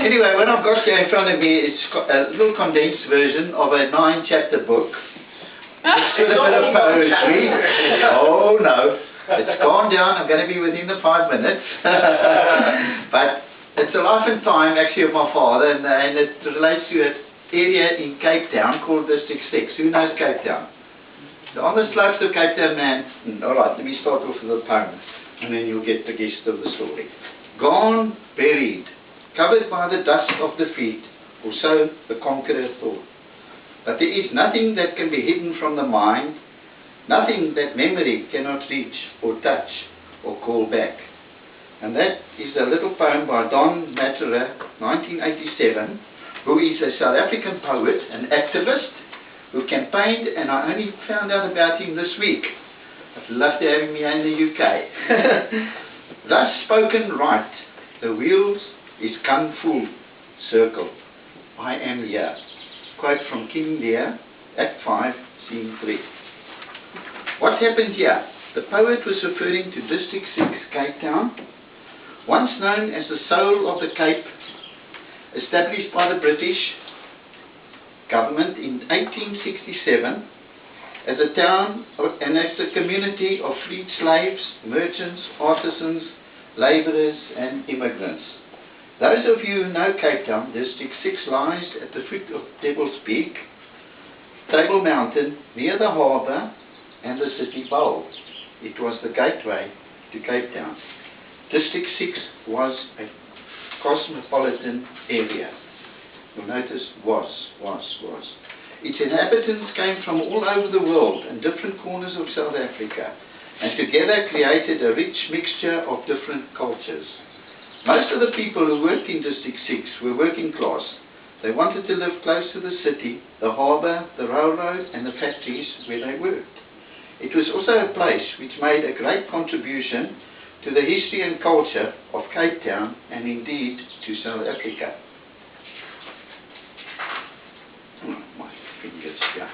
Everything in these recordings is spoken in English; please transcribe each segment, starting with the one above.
Anyway, what I've got here in front of me is a little condensed version of a 9-chapter book. It's got a bit of poetry. Oh no, it's gone down. I'm going to be within the 5 minutes. But it's a life and time actually of my father, and it relates to an area in Cape Town called District 6. Who knows Cape Town? So on the slopes of Cape Town, man. Alright, let me start off with a poem, and then you'll get the gist of the story. Gone, buried, covered by the dust of defeat, or so the conqueror thought. But there is nothing that can be hidden from the mind, nothing that memory cannot reach or touch or call back. And that is a little poem by Don Matera, 1987, who is a South African poet, an activist, who campaigned, and I only found out about him this week. I'd love to have him here in the UK. Thus spoken right, the wheels is come full circle. I am here. Quote from King Lear, Act 5, Scene 3. What happened here? The poet was referring to District 6, Cape Town, once known as the soul of the Cape, established by the British government in 1867 as a town and as a community of freed slaves, merchants, artisans, labourers and immigrants. Those of you who know Cape Town, District 6 lies at the foot of Devil's Peak, Table Mountain, near the harbour and the city bowl. It was the gateway to Cape Town. District 6 was a cosmopolitan area. You'll notice was. Its inhabitants came from all over the world and different corners of South Africa, and together created a rich mixture of different cultures. Most of the people who worked in District 6 were working class. They wanted to live close to the city, the harbour, the railroad and the factories where they worked. It was also a place which made a great contribution to the history and culture of Cape Town and indeed to South Africa. Oh, my fingers here.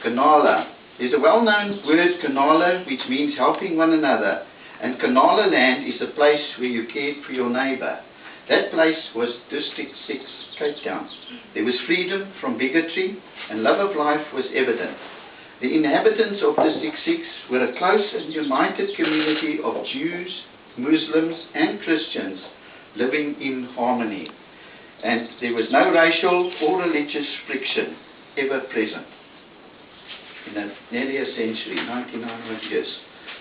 Kanala. There's a well-known word, Kanala, which means helping one another. And Kanala land is a place where you cared for your neighbour. That place was District 6, Cape Town. There was freedom from bigotry and love of life was evident. The inhabitants of District 6 were a close and united community of Jews, Muslims and Christians living in harmony. And there was no racial or religious friction ever present in nearly a century, 99 years.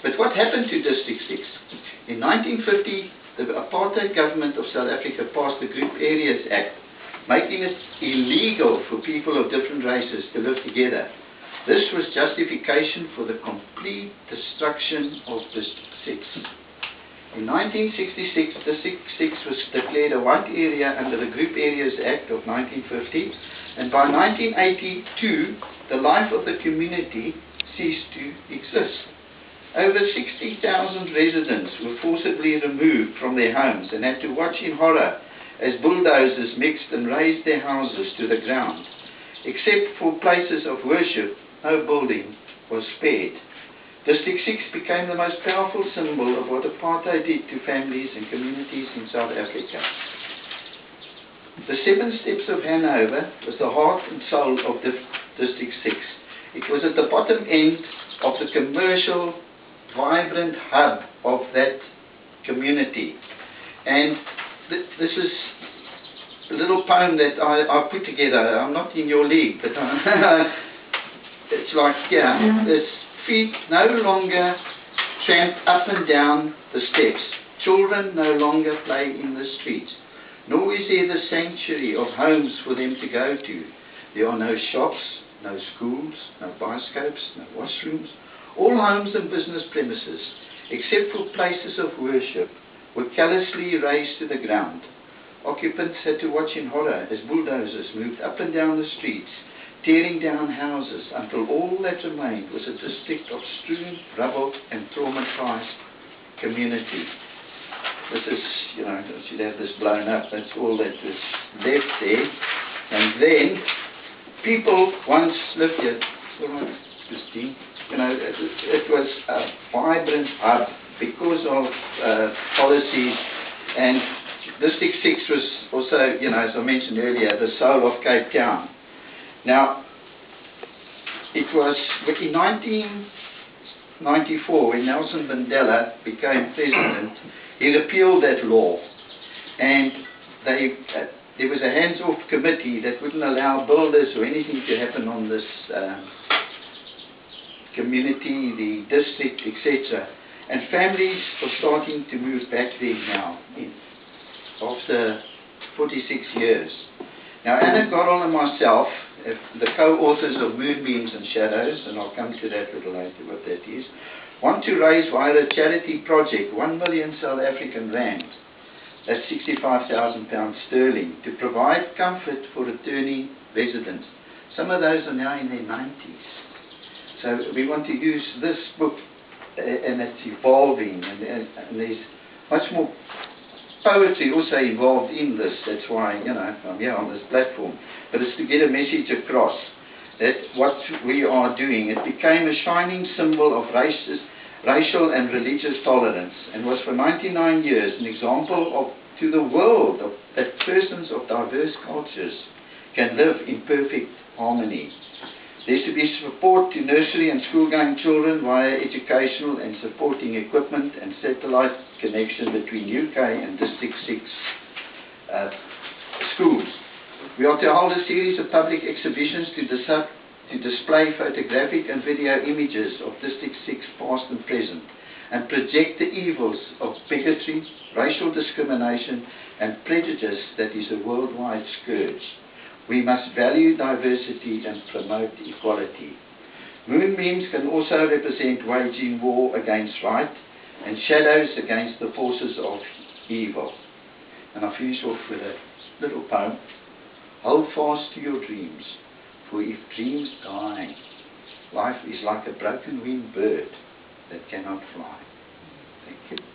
But what happened to District 6? In 1950, the apartheid government of South Africa passed the Group Areas Act, making it illegal for people of different races to live together. This was justification for the complete destruction of District 6. In 1966, District 6 was declared a white area under the Group Areas Act of 1950, and by 1982, the life of the community ceased to exist. Over 60,000 residents were forcibly removed from their homes and had to watch in horror as bulldozers mixed and razed their houses to the ground. Except for places of worship, no building was spared. District 6 became the most powerful symbol of what apartheid did to families and communities in South Africa. The 7 Steps of Hanover was the heart and soul of District 6. It was at the bottom end of the commercial, vibrant hub of that community. And this is a little poem that I put together. I'm not in your league, but it's like, yeah, this feet no longer tramp up and down the steps. Children no longer play in the streets. Nor is there the sanctuary of homes for them to go to. There are no shops, no schools, no bioscopes, no washrooms. All homes and business premises, except for places of worship, were callously razed to the ground. Occupants had to watch in horror as bulldozers moved up and down the streets, tearing down houses until all that remained was a district of strewn rubble and traumatized community. This is, you know, I should have this blown up. That's all that was left there. And then people once lived here. All right, Christine. You know, it was a vibrant hub because of policies, and District 6 was also also, you know, as I mentioned earlier, the soul of Cape Town. Now, it was in 1994 when Nelson Mandela became president. He repealed that law, and there was a hands-off committee that wouldn't allow builders or anything to happen on this community, the district, etc. And families are starting to move back there now, after 46 years. Now, Anna Goddell and myself, the co-authors of Moonbeams and Shadows, and I'll come to that a little later what that is, want to raise via a charity project 1 million South African rand, that's £65,000 sterling, to provide comfort for returning residents. Some of those are now in their 90s. So we want to use this book, and it's evolving, and there's much more poetry also involved in this. That's why, you know, I'm here on this platform. But it's to get a message across that what we are doing, it became a shining symbol of racial and religious tolerance, and was for 99 years an example to the world that persons of diverse cultures can live in perfect harmony. There should be support to nursery and school-going children via educational and supporting equipment and satellite connection between UK and District 6 schools. We are to hold a series of public exhibitions to display photographic and video images of District 6 past and present, and project the evils of bigotry, racial discrimination and prejudice that is a worldwide scourge. We must value diversity and promote equality. Moonbeams can also represent waging war against right, and shadows against the forces of evil. And I finish off with a little poem. Hold fast to your dreams, for if dreams die, life is like a broken winged bird that cannot fly. Thank you.